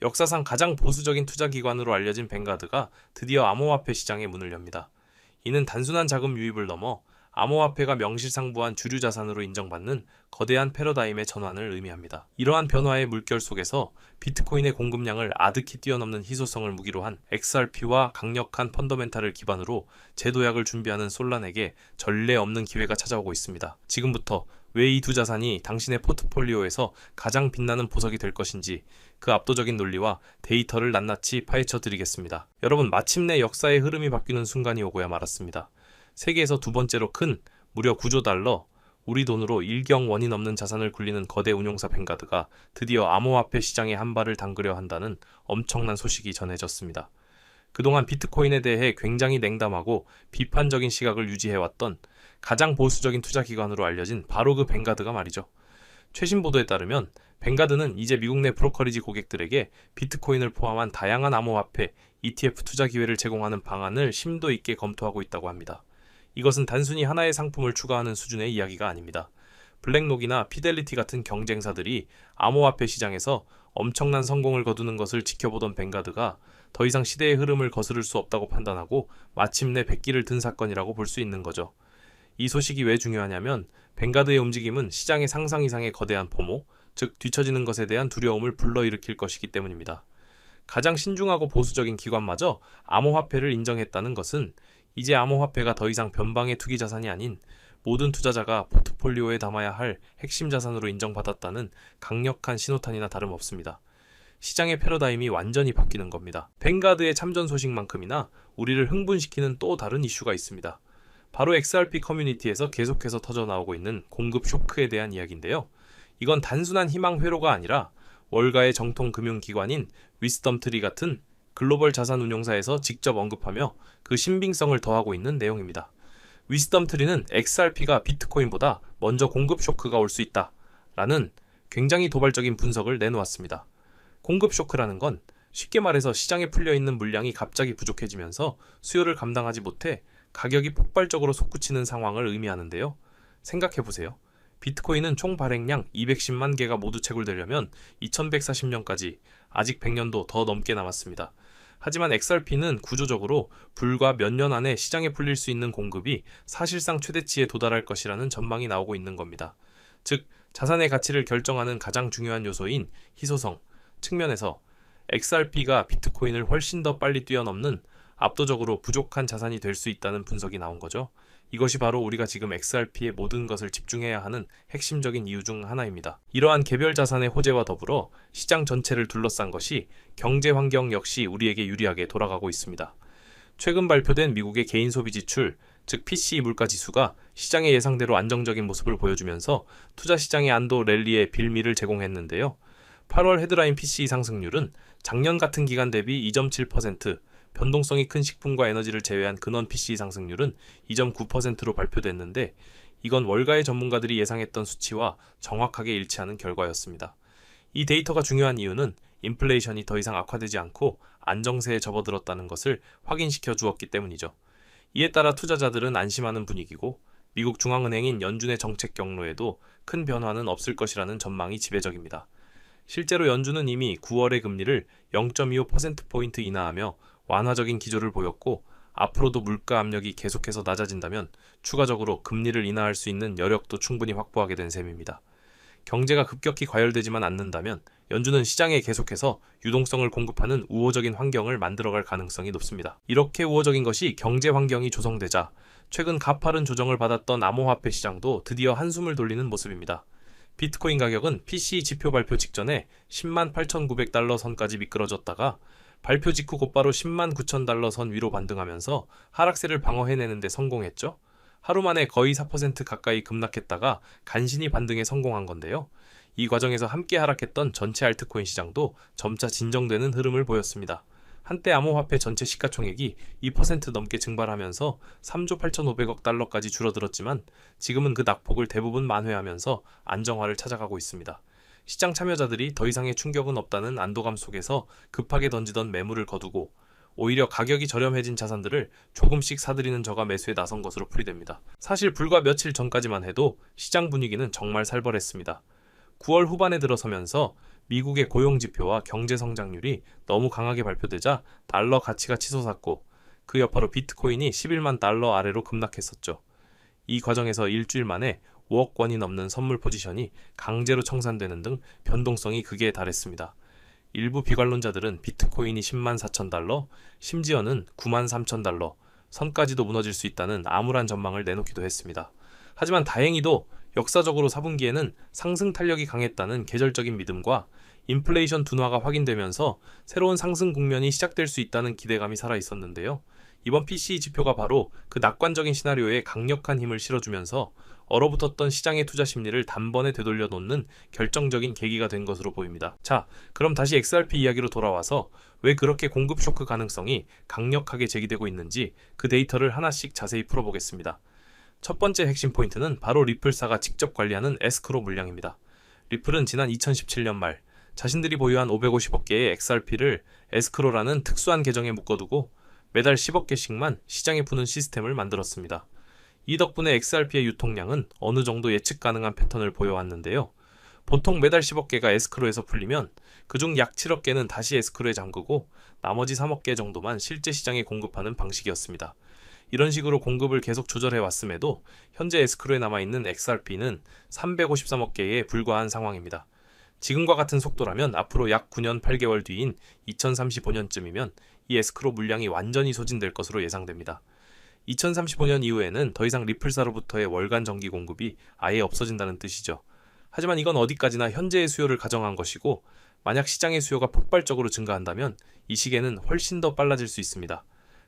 역사상 가장 보수적인 투자기관으로 알려진 뱅가드가 드디어 암호화폐 시장에 문을 엽니다. 이는 단순한 자금 유입을 넘어 암호화폐가 명실상부한 주류 자산으로 인정받는 거대한 패러다임의 전환을 의미합니다. 이러한 변화의 물결 속에서 비트코인의 공급량을 아득히 뛰어넘는 희소성을 무기로 한 XRP와 강력한 펀더멘탈을 기반으로 재도약을 준비하는 솔란에게 전례 없는 기회가 찾아오고 있습니다. 지금부터 왜 이 두 자산이 당신의 포트폴리오에서 가장 빛나는 보석이 될 것인지 그 압도적인 논리와 데이터를 낱낱이 파헤쳐 드리겠습니다. 여러분, 마침내 역사의 흐름이 바뀌는 순간이 오고야 말았습니다. 세계에서 두 번째로 큰 무려 9조 달러, 우리 돈으로 일경 원이 넘는 자산을 굴리는 거대 운용사 뱅가드가 드디어 암호화폐 시장에 한 발을 담그려 한다는 엄청난 소식이 전해졌습니다. 그동안 비트코인에 대해 굉장히 냉담하고 비판적인 시각을 유지해왔던 가장 보수적인 투자기관으로 알려진 바로 그 뱅가드가 말이죠. 최신 보도에 따르면 뱅가드는 이제 미국 내 브로커리지 고객들에게 비트코인을 포함한 다양한 암호화폐, ETF 투자 기회를 제공하는 방안을 심도 있게 검토하고 있다고 합니다. 이것은 단순히 하나의 상품을 추가하는 수준의 이야기가 아닙니다. 블랙록이나 피델리티 같은 경쟁사들이 암호화폐 시장에서 엄청난 성공을 거두는 것을 지켜보던 뱅가드가 더 이상 시대의 흐름을 거스를 수 없다고 판단하고 마침내 백기를 든 사건이라고 볼 수 있는 거죠. 이 소식이 왜 중요하냐면 뱅가드의 움직임은 시장의 상상 이상의 거대한 포모, 즉 뒤처지는 것에 대한 두려움을 불러일으킬 것이기 때문입니다. 가장 신중하고 보수적인 기관마저 암호화폐를 인정했다는 것은 이제 암호화폐가 더 이상 변방의 투기 자산이 아닌 모든 투자자가 포트폴리오에 담아야 할 핵심 자산으로 인정받았다는 강력한 신호탄이나 다름없습니다. 시장의 패러다임이 완전히 바뀌는 겁니다. 뱅가드의 참전 소식만큼이나 우리를 흥분시키는 또 다른 이슈가 있습니다. 바로 XRP 커뮤니티에서 계속해서 터져나오고 있는 공급 쇼크에 대한 이야기인데요. 이건 단순한 희망 회로가 아니라 월가의 정통 금융기관인 위스덤트리 같은 글로벌 자산 운용사에서 직접 언급하며 그 신빙성을 더하고 있는 내용입니다. 위스덤트리는 XRP가 비트코인보다 먼저 공급 쇼크가 올 수 있다 라는 굉장히 도발적인 분석을 내놓았습니다. 공급 쇼크라는 건 쉽게 말해서 시장에 풀려있는 물량이 갑자기 부족해지면서 수요를 감당하지 못해 가격이 폭발적으로 솟구치는 상황을 의미하는데요. 생각해보세요. 비트코인은 총 발행량 210만 개가 모두 채굴되려면 2140년까지 아직 100년도 더 넘게 남았습니다. 하지만 XRP는 구조적으로 불과 몇 년 안에 시장에 풀릴 수 있는 공급이 사실상 최대치에 도달할 것이라는 전망이 나오고 있는 겁니다. 즉, 자산의 가치를 결정하는 가장 중요한 요소인 희소성 측면에서 XRP가 비트코인을 훨씬 더 빨리 뛰어넘는 압도적으로 부족한 자산이 될 수 있다는 분석이 나온 거죠. 이것이 바로 우리가 지금 XRP의 모든 것을 집중해야 하는 핵심적인 이유 중 하나입니다. 이러한 개별 자산의 호재와 더불어 시장 전체를 둘러싼 것이 경제 환경 역시 우리에게 유리하게 돌아가고 있습니다. 최근 발표된 미국의 개인 소비 지출, 즉 PCE 물가 지수가 시장의 예상대로 안정적인 모습을 보여주면서 투자 시장의 안도 랠리에 빌미를 제공했는데요. 8월 헤드라인 PCE 상승률은 작년 같은 기간 대비 2.7%, 변동성이 큰 식품과 에너지를 제외한 근원 PCE 상승률은 2.9%로 발표됐는데 이건 월가의 전문가들이 예상했던 수치와 정확하게 일치하는 결과였습니다. 이 데이터가 중요한 이유는 인플레이션이 더 이상 악화되지 않고 안정세에 접어들었다는 것을 확인시켜 주었기 때문이죠. 이에 따라 투자자들은 안심하는 분위기고 미국 중앙은행인 연준의 정책 경로에도 큰 변화는 없을 것이라는 전망이 지배적입니다. 실제로 연준은 이미 9월의 금리를 0.25%포인트 인하하며 완화적인 기조를 보였고 앞으로도 물가 압력이 계속해서 낮아진다면 추가적으로 금리를 인하할 수 있는 여력도 충분히 확보하게 된 셈입니다. 경제가 급격히 과열되지만 않는다면 연준은 시장에 계속해서 유동성을 공급하는 우호적인 환경을 만들어갈 가능성이 높습니다. 이렇게 우호적인 것이 경제 환경이 조성되자 최근 가파른 조정을 받았던 암호화폐 시장도 드디어 한숨을 돌리는 모습입니다. 비트코인 가격은 PCE 지표 발표 직전에 10만 8,900달러 선까지 미끄러졌다가 발표 직후 곧바로 10만 9천 달러 선 위로 반등하면서 하락세를 방어해내는 데 성공했죠. 하루 만에 거의 4% 가까이 급락했다가 간신히 반등에 성공한 건데요. 이 과정에서 함께 하락했던 전체 알트코인 시장도 점차 진정되는 흐름을 보였습니다. 한때 암호화폐 전체 시가총액이 2% 넘게 증발하면서 3조 8,500억 달러까지 줄어들었지만 지금은 그 낙폭을 대부분 만회하면서 안정화를 찾아가고 있습니다. 시장 참여자들이 더 이상의 충격은 없다는 안도감 속에서 급하게 던지던 매물을 거두고 오히려 가격이 저렴해진 자산들을 조금씩 사들이는 저가 매수에 나선 것으로 풀이됩니다. 사실 불과 며칠 전까지만 해도 시장 분위기는 정말 살벌했습니다. 9월 후반에 들어서면서 미국의 고용지표와 경제성장률이 너무 강하게 발표되자 달러 가치가 치솟았고 그 여파로 비트코인이 11만 달러 아래로 급락했었죠. 이 과정에서 일주일 만에 5억 원이 넘는 선물 포지션이 강제로 청산되는 등 변동성이 극에 달했습니다. 일부 비관론자들은 비트코인이 10만 4천 달러, 심지어는 9만 3천 달러, 선까지도 무너질 수 있다는 암울한 전망을 내놓기도 했습니다. 하지만 다행히도 역사적으로 4분기에는 상승 탄력이 강했다는 계절적인 믿음과 인플레이션 둔화가 확인되면서 새로운 상승 국면이 시작될 수 있다는 기대감이 살아 있었는데요. 이번 PCE 지표가 바로 그 낙관적인 시나리오에 강력한 힘을 실어주면서 얼어붙었던 시장의 투자 심리를 단번에 되돌려 놓는 결정적인 계기가 된 것으로 보입니다. 자, 그럼 다시 XRP 이야기로 돌아와서 왜 그렇게 공급 쇼크 가능성이 강력하게 제기되고 있는지 그 데이터를 하나씩 자세히 풀어보겠습니다. 첫 번째 핵심 포인트는 바로 리플사가 직접 관리하는 에스크로 물량입니다. 리플은 지난 2017년 말 자신들이 보유한 550억 개의 XRP를 에스크로라는 특수한 계정에 묶어두고 매달 10억 개씩만 시장에 푸는 시스템을 만들었습니다. 이 덕분에 XRP의 유통량은 어느 정도 예측 가능한 패턴을 보여왔는데요. 보통 매달 10억 개가 에스크로에서 풀리면 그중 약 7억 개는 다시 에스크로에 잠그고 나머지 3억 개 정도만 실제 시장에 공급하는 방식이었습니다. 이런 식으로 공급을 계속 조절해 왔음에도 현재 에스크로에 남아있는 XRP는 353억 개에 불과한 상황입니다. 지금과 같은 속도라면 앞으로 약 9년 8개월 뒤인 2035년쯤이면 이 에스크로 물량이 완전히 소진될 것으로 예상됩니다. 2035년 이후에는 더 이상 리플사로부터의 월간 정기 공급이 아예 없어진다는 뜻이죠. 하지만 이건 어디까지나 현재의 수요를 가정한 것이고 만약 시장의 수요가 폭발적으로 증가한다면 이 시계는 훨씬 더 빨라질 수 있습니다.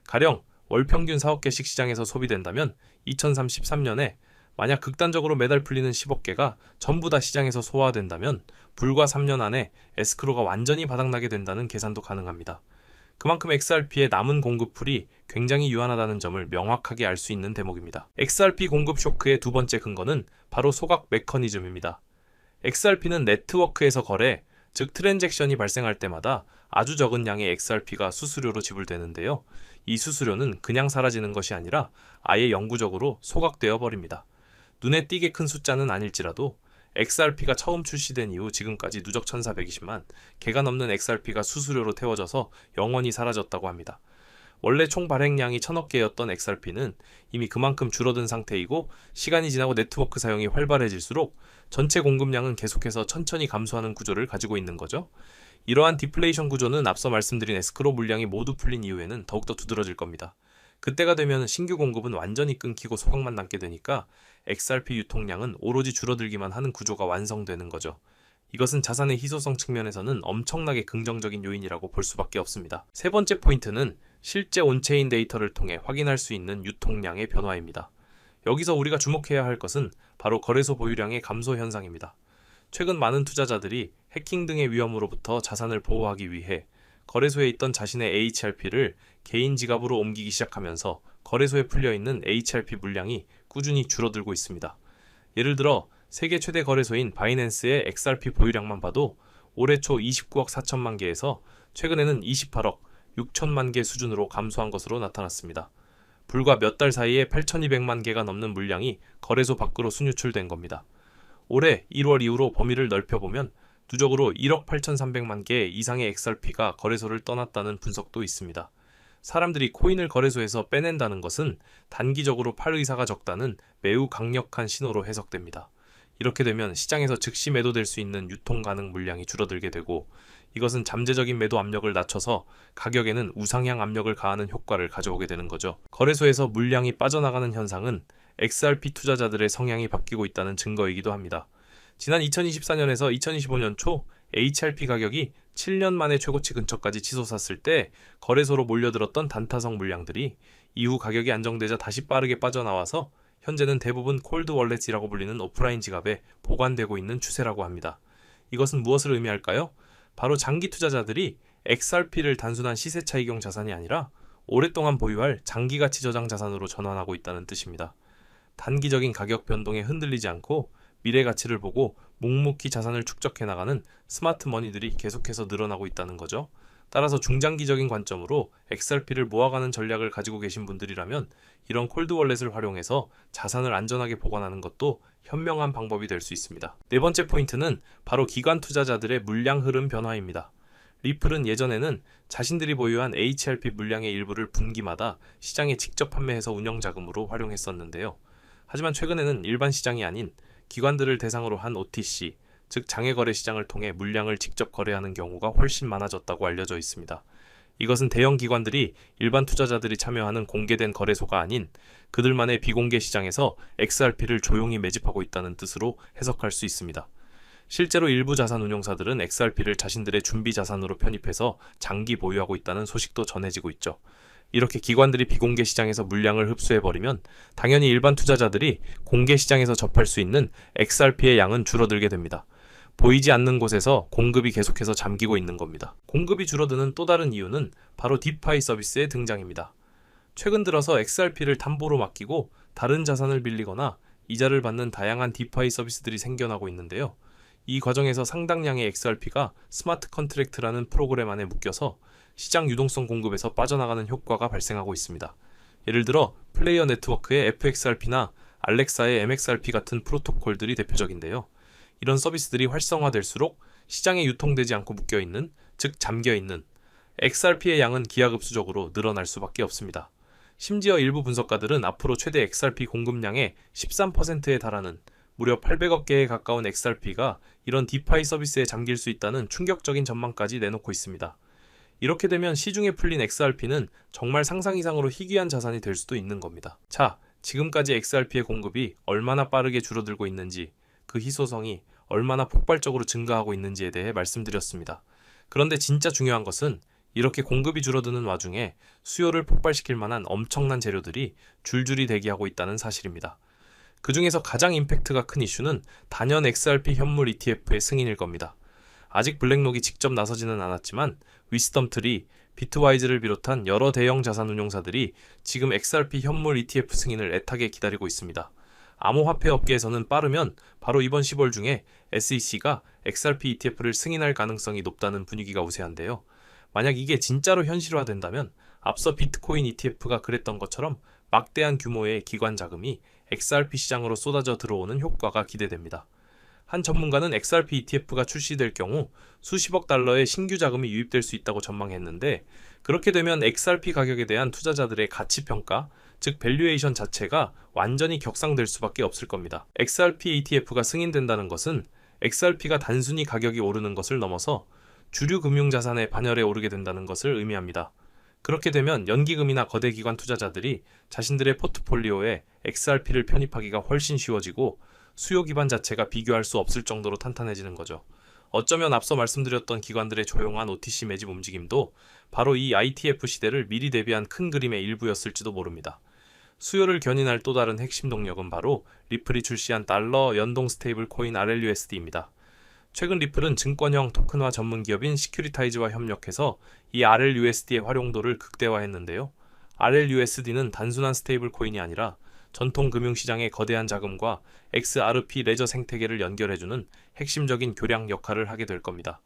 가령 월 평균 4억 개씩 시장에서 소비된다면 2033년에 만약 극단적으로 매달 풀리는 10억 개가 전부 다 시장에서 소화된다면 불과 3년 안에 에스크로가 완전히 바닥나게 된다는 계산도 가능합니다. 그만큼 XRP의 남은 공급풀이 굉장히 유한하다는 점을 명확하게 알 수 있는 대목입니다. XRP 공급 쇼크의 두 번째 근거는 바로 소각 메커니즘입니다. XRP는 네트워크에서 거래, 즉 트랜잭션이 발생할 때마다 아주 적은 양의 XRP가 수수료로 지불되는데요. 이 수수료는 그냥 사라지는 것이 아니라 아예 영구적으로 소각되어 버립니다. 눈에 띄게 큰 숫자는 아닐지라도 XRP가 처음 출시된 이후 지금까지 누적 1420만 개가 넘는 XRP가 수수료로 태워져서 영원히 사라졌다고 합니다. 원래 총 발행량이 1000억 개였던 XRP는 이미 그만큼 줄어든 상태이고 시간이 지나고 네트워크 사용이 활발해질수록 전체 공급량은 계속해서 천천히 감소하는 구조를 가지고 있는 거죠. 이러한 디플레이션 구조는 앞서 말씀드린 에스크로 물량이 모두 풀린 이후에는 더욱더 두드러질 겁니다. 그때가 되면 신규 공급은 완전히 끊기고 소각만 남게 되니까 XRP 유통량은 오로지 줄어들기만 하는 구조가 완성되는 거죠. 이것은 자산의 희소성 측면에서는 엄청나게 긍정적인 요인이라고 볼 수밖에 없습니다. 세 번째 포인트는 실제 온체인 데이터를 통해 확인할 수 있는 유통량의 변화입니다. 여기서 우리가 주목해야 할 것은 바로 거래소 보유량의 감소 현상입니다. 최근 많은 투자자들이 해킹 등의 위험으로부터 자산을 보호하기 위해 거래소에 있던 자신의 HRP를 개인 지갑으로 옮기기 시작하면서 거래소에 풀려있는 HRP 물량이 꾸준히 줄어들고 있습니다. 예를 들어 세계 최대 거래소인 바이낸스의 XRP 보유량만 봐도 올해 초 29억 4천만 개에서 최근에는 28억 6천만 개 수준으로 감소한 것으로 나타났습니다. 불과 몇 달 사이에 8,200만 개가 넘는 물량이 거래소 밖으로 순유출된 겁니다. 올해 1월 이후로 범위를 넓혀보면 누적으로 1억 8,300만 개 이상의 XRP가 거래소를 떠났다는 분석도 있습니다. 사람들이 코인을 거래소에서 빼낸다는 것은 단기적으로 팔 의사가 적다는 매우 강력한 신호로 해석됩니다. 이렇게 되면 시장에서 즉시 매도될 수 있는 유통 가능 물량이 줄어들게 되고 이것은 잠재적인 매도 압력을 낮춰서 가격에는 우상향 압력을 가하는 효과를 가져오게 되는 거죠. 거래소에서 물량이 빠져나가는 현상은 XRP 투자자들의 성향이 바뀌고 있다는 증거이기도 합니다. 지난 2024년에서 2025년 초 HRP 가격이 7년 만에 최고치 근처까지 치솟았을 때 거래소로 몰려들었던 단타성 물량들이 이후 가격이 안정되자 다시 빠르게 빠져나와서 현재는 대부분 콜드 월렛이라고 불리는 오프라인 지갑에 보관되고 있는 추세라고 합니다. 이것은 무엇을 의미할까요? 바로 장기 투자자들이 XRP를 단순한 시세 차익용 자산이 아니라 오랫동안 보유할 장기 가치 저장 자산으로 전환하고 있다는 뜻입니다. 단기적인 가격 변동에 흔들리지 않고 미래 가치를 보고 묵묵히 자산을 축적해 나가는 스마트 머니들이 계속해서 늘어나고 있다는 거죠. 따라서 중장기적인 관점으로 XRP를 모아가는 전략을 가지고 계신 분들이라면 이런 콜드월렛을 활용해서 자산을 안전하게 보관하는 것도 현명한 방법이 될 수 있습니다. 네 번째 포인트는 바로 기관 투자자들의 물량 흐름 변화입니다. 리플은 예전에는 자신들이 보유한 HRP 물량의 일부를 분기마다 시장에 직접 판매해서 운영 자금으로 활용했었는데요. 하지만 최근에는 일반 시장이 아닌 기관들을 대상으로 한 OTC, 즉 장외거래 시장을 통해 물량을 직접 거래하는 경우가 훨씬 많아졌다고 알려져 있습니다. 이것은 대형 기관들이 일반 투자자들이 참여하는 공개된 거래소가 아닌 그들만의 비공개 시장에서 XRP를 조용히 매집하고 있다는 뜻으로 해석할 수 있습니다. 실제로 일부 자산 운용사들은 XRP를 자신들의 준비 자산으로 편입해서 장기 보유하고 있다는 소식도 전해지고 있죠. 이렇게 기관들이 비공개 시장에서 물량을 흡수해버리면 당연히 일반 투자자들이 공개 시장에서 접할 수 있는 XRP의 양은 줄어들게 됩니다. 보이지 않는 곳에서 공급이 계속해서 잠기고 있는 겁니다. 공급이 줄어드는 또 다른 이유는 바로 디파이 서비스의 등장입니다. 최근 들어서 XRP를 담보로 맡기고 다른 자산을 빌리거나 이자를 받는 다양한 디파이 서비스들이 생겨나고 있는데요. 이 과정에서 상당량의 XRP가 스마트 컨트랙트라는 프로그램 안에 묶여서 시장 유동성 공급에서 빠져나가는 효과가 발생하고 있습니다. 예를 들어 플레이어 네트워크의 FXRP나 알렉사의 MXRP 같은 프로토콜들이 대표적인데요. 이런 서비스들이 활성화될수록 시장에 유통되지 않고 묶여있는, 즉 잠겨있는 XRP의 양은 기하급수적으로 늘어날 수밖에 없습니다. 심지어 일부 분석가들은 앞으로 최대 XRP 공급량의 13%에 달하는 무려 800억 개에 가까운 XRP가 이런 디파이 서비스에 잠길 수 있다는 충격적인 전망까지 내놓고 있습니다. 이렇게 되면 시중에 풀린 XRP는 정말 상상 이상으로 희귀한 자산이 될 수도 있는 겁니다. 자, 지금까지 XRP의 공급이 얼마나 빠르게 줄어들고 있는지, 그 희소성이 얼마나 폭발적으로 증가하고 있는지에 대해 말씀드렸습니다. 그런데 진짜 중요한 것은 이렇게 공급이 줄어드는 와중에 수요를 폭발시킬 만한 엄청난 재료들이 줄줄이 대기하고 있다는 사실입니다. 그 중에서 가장 임팩트가 큰 이슈는 단연 XRP 현물 ETF의 승인일 겁니다. 아직 블랙록이 직접 나서지는 않았지만 위스덤트리, 비트와이즈를 비롯한 여러 대형 자산 운용사들이 지금 XRP 현물 ETF 승인을 애타게 기다리고 있습니다. 암호화폐 업계에서는 빠르면 바로 이번 10월 중에 SEC가 XRP ETF를 승인할 가능성이 높다는 분위기가 우세한데요. 만약 이게 진짜로 현실화된다면 앞서 비트코인 ETF가 그랬던 것처럼 막대한 규모의 기관 자금이 XRP 시장으로 쏟아져 들어오는 효과가 기대됩니다. 한 전문가는 XRP ETF가 출시될 경우 수십억 달러의 신규 자금이 유입될 수 있다고 전망했는데, 그렇게 되면 XRP 가격에 대한 투자자들의 가치평가, 즉 밸류에이션 자체가 완전히 격상될 수밖에 없을 겁니다. XRP ETF가 승인된다는 것은 XRP가 단순히 가격이 오르는 것을 넘어서 주류 금융자산의 반열에 오르게 된다는 것을 의미합니다. 그렇게 되면 연기금이나 거대 기관 투자자들이 자신들의 포트폴리오에 XRP를 편입하기가 훨씬 쉬워지고 수요 기반 자체가 비교할 수 없을 정도로 탄탄해지는 거죠. 어쩌면 앞서 말씀드렸던 기관들의 조용한 OTC 매집 움직임도 바로 이 ITF 시대를 미리 대비한 큰 그림의 일부였을지도 모릅니다. 수요를 견인할 또 다른 핵심 동력은 바로 리플이 출시한 달러 연동 스테이블 코인 RLUSD입니다. 최근 리플은 증권형 토큰화 전문 기업인 시큐리타이즈와 협력해서 이 RLUSD의 활용도를 극대화했는데요. RLUSD는 단순한 스테이블 코인이 아니라 전통 금융시장의 거대한 자금과 XRP 레저 생태계를 연결해주는 핵심적인 교량 역할을 하게 될 겁니다.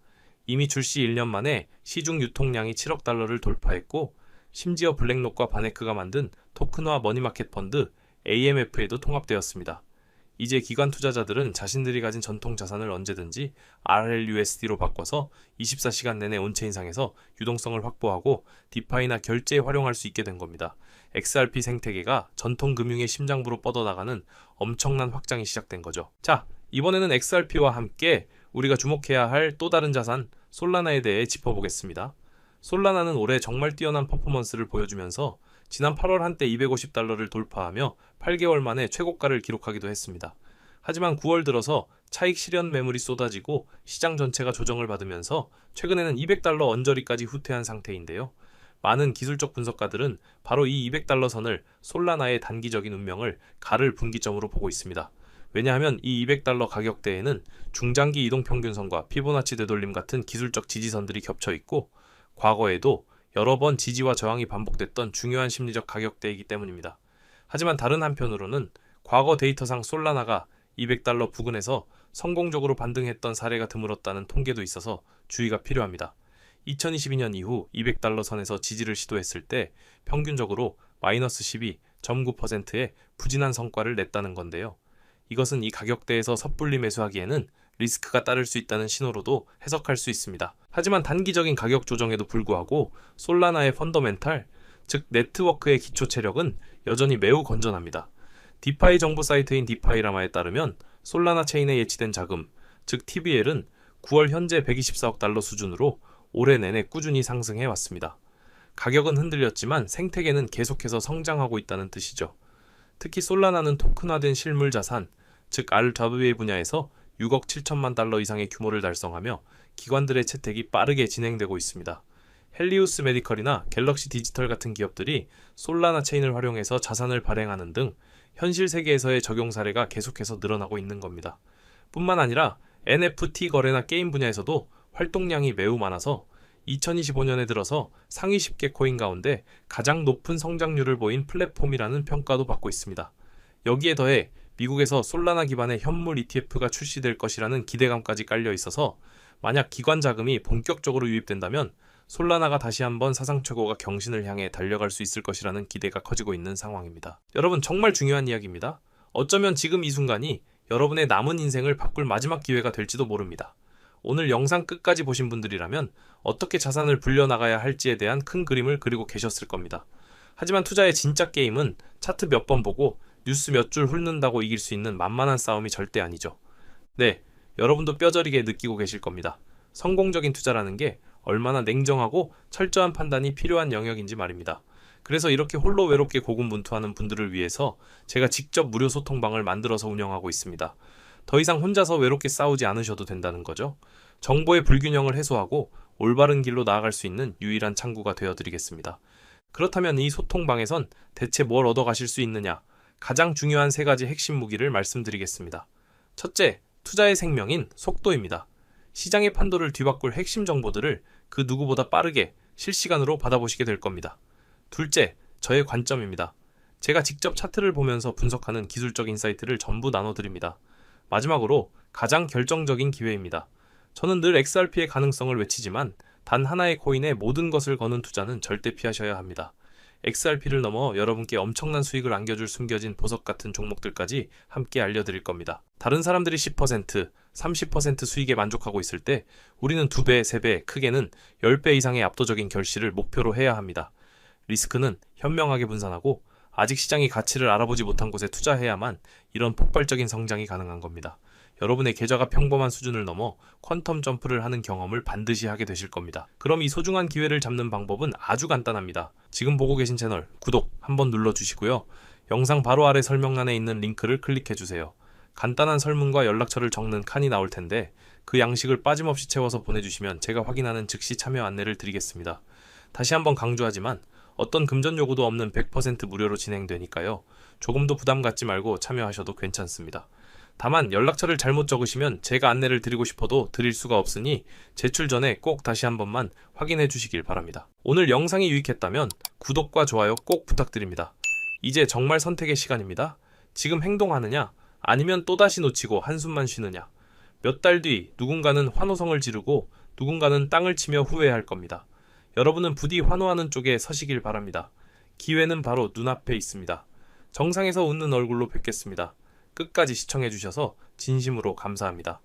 이미 출시 1년 만에 시중 유통량이 7억 달러를 돌파했고, 심지어 블랙록과 바네크가 만든 토큰화 머니마켓 펀드 AMF에도 통합되었습니다. 이제 기관 투자자들은 자신들이 가진 전통 자산을 언제든지 RLUSD로 바꿔서 24시간 내내 온체인상에서 유동성을 확보하고 디파이나 결제에 활용할 수 있게 된 겁니다. XRP 생태계가 전통 금융의 심장부로 뻗어나가는 엄청난 확장이 시작된 거죠. 자, 이번에는 XRP와 함께 우리가 주목해야 할 또 다른 자산 솔라나에 대해 짚어보겠습니다. 솔라나는 올해 정말 뛰어난 퍼포먼스를 보여주면서 지난 8월 한때 250달러를 돌파하며 8개월 만에 최고가를 기록하기도 했습니다. 하지만 9월 들어서 차익 실현 매물이 쏟아지고 시장 전체가 조정을 받으면서 최근에는 200달러 언저리까지 후퇴한 상태인데요. 많은 기술적 분석가들은 바로 이 200달러 선을 솔라나의 단기적인 운명을 가를 분기점으로 보고 있습니다. 왜냐하면 이 200달러 가격대에는 중장기 이동평균선과 피보나치 되돌림 같은 기술적 지지선들이 겹쳐 있고, 과거에도 여러 번 지지와 저항이 반복됐던 중요한 심리적 가격대이기 때문입니다. 하지만 다른 한편으로는 과거 데이터상 솔라나가 200달러 부근에서 성공적으로 반등했던 사례가 드물었다는 통계도 있어서 주의가 필요합니다. 2022년 이후 200달러 선에서 지지를 시도했을 때 평균적으로 마이너스 12.9%의 부진한 성과를 냈다는 건데요. 이것은 이 가격대에서 섣불리 매수하기에는 리스크가 따를 수 있다는 신호로도 해석할 수 있습니다. 하지만 단기적인 가격 조정에도 불구하고 솔라나의 펀더멘탈, 즉 네트워크의 기초 체력은 여전히 매우 건전합니다. 디파이 정보 사이트인 디파이라마에 따르면 솔라나 체인에 예치된 자금, 즉 TVL은 9월 현재 124억 달러 수준으로 올해 내내 꾸준히 상승해 왔습니다. 가격은 흔들렸지만 생태계는 계속해서 성장하고 있다는 뜻이죠. 특히 솔라나는 토큰화된 실물 자산, 즉 RWA 분야에서 6억 7천만 달러 이상의 규모를 달성하며 기관들의 채택이 빠르게 진행되고 있습니다. 헬리우스 메디컬이나 갤럭시 디지털 같은 기업들이 솔라나 체인을 활용해서 자산을 발행하는 등 현실 세계에서의 적용 사례가 계속해서 늘어나고 있는 겁니다. 뿐만 아니라 NFT 거래나 게임 분야에서도 활동량이 매우 많아서 2025년에 들어서 상위 10개 코인 가운데 가장 높은 성장률을 보인 플랫폼이라는 평가도 받고 있습니다. 여기에 더해 미국에서 솔라나 기반의 현물 ETF가 출시될 것이라는 기대감까지 깔려 있어서 만약 기관 자금이 본격적으로 유입된다면 솔라나가 다시 한번 사상 최고가 경신을 향해 달려갈 수 있을 것이라는 기대가 커지고 있는 상황입니다. 여러분, 정말 중요한 이야기입니다. 어쩌면 지금 이 순간이 여러분의 남은 인생을 바꿀 마지막 기회가 될지도 모릅니다. 오늘 영상 끝까지 보신 분들이라면 어떻게 자산을 불려나가야 할지에 대한 큰 그림을 그리고 계셨을 겁니다. 하지만 투자의 진짜 게임은 차트 몇 번 보고 뉴스 몇 줄 훑는다고 이길 수 있는 만만한 싸움이 절대 아니죠. 네, 여러분도 뼈저리게 느끼고 계실 겁니다. 성공적인 투자라는 게 얼마나 냉정하고 철저한 판단이 필요한 영역인지 말입니다. 그래서 이렇게 홀로 외롭게 고군분투하는 분들을 위해서 제가 직접 무료 소통방을 만들어서 운영하고 있습니다. 더 이상 혼자서 외롭게 싸우지 않으셔도 된다는 거죠. 정보의 불균형을 해소하고 올바른 길로 나아갈 수 있는 유일한 창구가 되어드리겠습니다. 그렇다면 이 소통방에선 대체 뭘 얻어가실 수 있느냐? 가장 중요한 3가지 핵심 무기를 말씀드리겠습니다. 첫째, 투자의 생명인 속도입니다. 시장의 판도를 뒤바꿀 핵심 정보들을 그 누구보다 빠르게 실시간으로 받아보시게 될 겁니다. 둘째, 저의 관점입니다. 제가 직접 차트를 보면서 분석하는 기술적 인사이트를 전부 나눠드립니다. 마지막으로 가장 결정적인 기회입니다. 저는 늘 XRP의 가능성을 외치지만 단 하나의 코인에 모든 것을 거는 투자는 절대 피하셔야 합니다. XRP를 넘어 여러분께 엄청난 수익을 안겨줄 숨겨진 보석 같은 종목들까지 함께 알려드릴 겁니다. 다른 사람들이 10%, 30% 수익에 만족하고 있을 때 우리는 2배, 3배, 크게는 10배 이상의 압도적인 결실을 목표로 해야 합니다. 리스크는 현명하게 분산하고 아직 시장이 가치를 알아보지 못한 곳에 투자해야만 이런 폭발적인 성장이 가능한 겁니다. 여러분의 계좌가 평범한 수준을 넘어 퀀텀 점프를 하는 경험을 반드시 하게 되실 겁니다. 그럼 이 소중한 기회를 잡는 방법은 아주 간단합니다. 지금 보고 계신 채널 구독 한번 눌러주시고요. 영상 바로 아래 설명란에 있는 링크를 클릭해주세요. 간단한 설문과 연락처를 적는 칸이 나올 텐데 그 양식을 빠짐없이 채워서 보내주시면 제가 확인하는 즉시 참여 안내를 드리겠습니다. 다시 한번 강조하지만 어떤 금전 요구도 없는 100% 무료로 진행되니까요. 조금도 부담 갖지 말고 참여하셔도 괜찮습니다. 다만 연락처를 잘못 적으시면 제가 안내를 드리고 싶어도 드릴 수가 없으니 제출 전에 꼭 다시 한 번만 확인해 주시길 바랍니다. 오늘 영상이 유익했다면 구독과 좋아요 꼭 부탁드립니다. 이제 정말 선택의 시간입니다. 지금 행동하느냐 아니면 또다시 놓치고 한숨만 쉬느냐. 몇 달 뒤 누군가는 환호성을 지르고 누군가는 땅을 치며 후회할 겁니다. 여러분은 부디 환호하는 쪽에 서시길 바랍니다. 기회는 바로 눈앞에 있습니다. 정상에서 웃는 얼굴로 뵙겠습니다. 끝까지 시청해주셔서 진심으로 감사합니다.